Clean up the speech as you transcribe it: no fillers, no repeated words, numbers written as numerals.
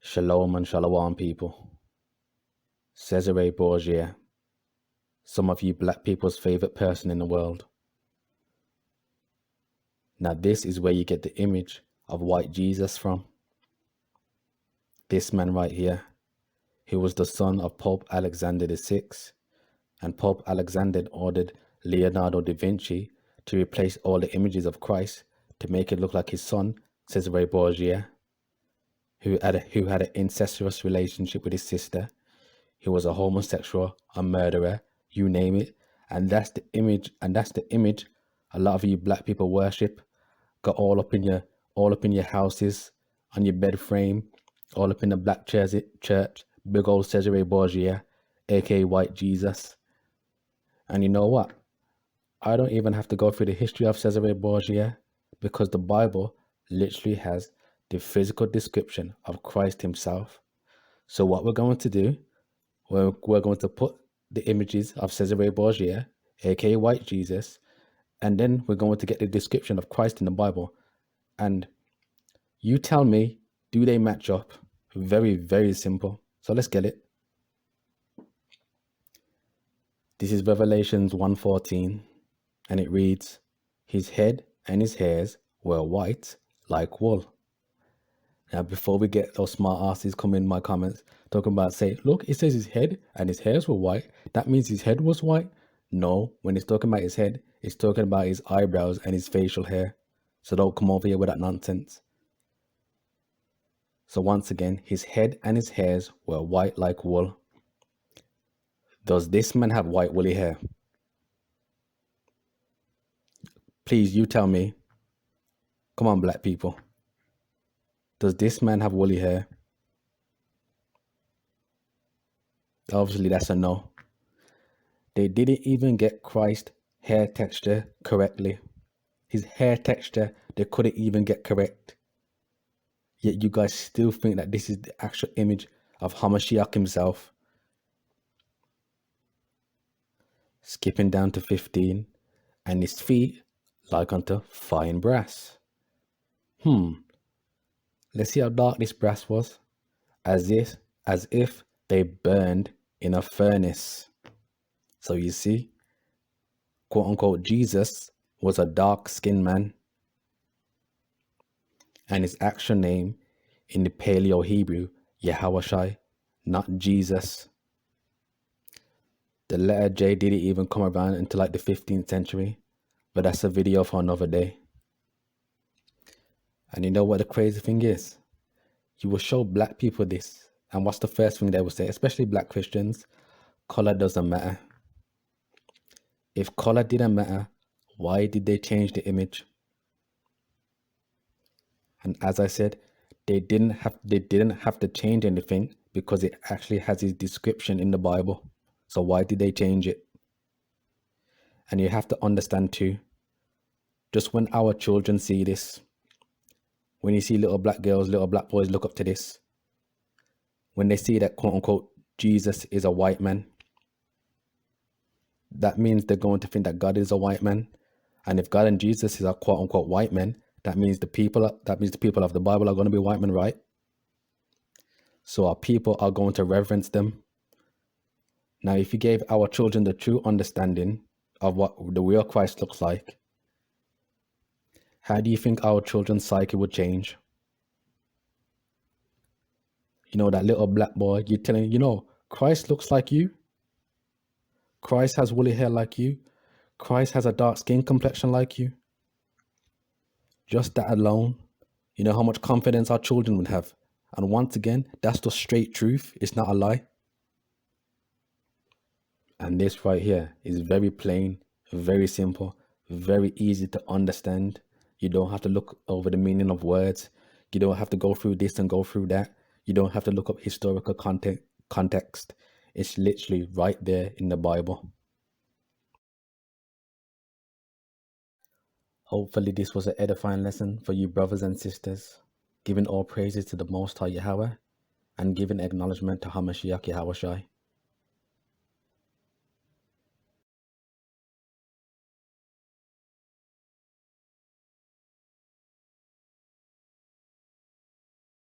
Shalom and shalom, people. Cesare Borgia, some of you black people's favorite person in the world. Now this is where you get the image of white Jesus from. This man right here, he was the son of Pope Alexander VI, and Pope Alexander ordered Leonardo da Vinci to replace all the images of Christ to make it look like his son, Cesare Borgia, who had an incestuous relationship with his sister. He was a homosexual, a murderer, you name it. And that's the image, a lot of you black people worship. Got all up in your houses, on your bed frame, all up in the black church, big old Cesare Borgia, aka White Jesus. And you know what? I don't even have to go through the history of Cesare Borgia, because the Bible literally has the physical description of Christ himself. So what we're going to do, we're going to put the images of Cesare Borgia, aka White Jesus, and then we're going to get the description of Christ in the Bible. And you tell me, do they match up? Very, very simple. So let's get it. This is Revelations 1:14, and it reads, "His head and his hairs were white like wool." Now, before we get those smart asses come in my comments talking about, say, look, it says his head and his hairs were white, that means his head was white. No, when it's talking about his head, it's talking about his eyebrows and his facial hair. So don't come over here with that nonsense. So once again, his head and his hairs were white like wool. Does this man have white woolly hair? Please, you tell me. Come on, black people. Does this man have woolly hair? Obviously, that's a no. They didn't even get Christ's hair texture correctly. His hair texture, they couldn't even get correct. Yet you guys still think that this is the actual image of Hamashiach himself. Skipping down to 15, and his feet like unto fine brass. Let's see how dark this brass was. As if they burned in a furnace. So you see, quote unquote, Jesus was a dark-skinned man. And his actual name in the Paleo Hebrew, Yahawashai, not Jesus. The letter J didn't even come around until like the 15th century, but that's a video for another day. And you know what the crazy thing is? You will show black people this, and what's the first thing they will say, especially black Christians? Color doesn't matter. If color didn't matter, why did they change the image? And as I said, they didn't have to change anything because it actually has his description in the Bible. So why did they change it? And you have to understand too, just when our children see this, when you see little black girls, little black boys look up to this, when they see that quote unquote Jesus is a white man, that means they're going to think that God is a white man. And if God and Jesus is a quote unquote white man, that means the people of the Bible are going to be white men, right? So our people are going to reverence them. Now, if you gave our children the true understanding of what the real Christ looks like, how do you think our children's psyche would change? You know, that little black boy, you're telling, you know, Christ looks like you. Christ has woolly hair like you. Christ has a dark skin complexion like you. Just that alone, you know how much confidence our children would have. And once again, that's the straight truth. It's not a lie. And this right here is very plain, very simple, very easy to understand. You don't have to look over the meaning of words. You don't have to go through this and go through that. You don't have to look up historical context. It's literally right there in the Bible. Hopefully this was an edifying lesson for you brothers and sisters, giving all praises to the Most High Yahweh and giving acknowledgement to Hamashiach Yahawashi.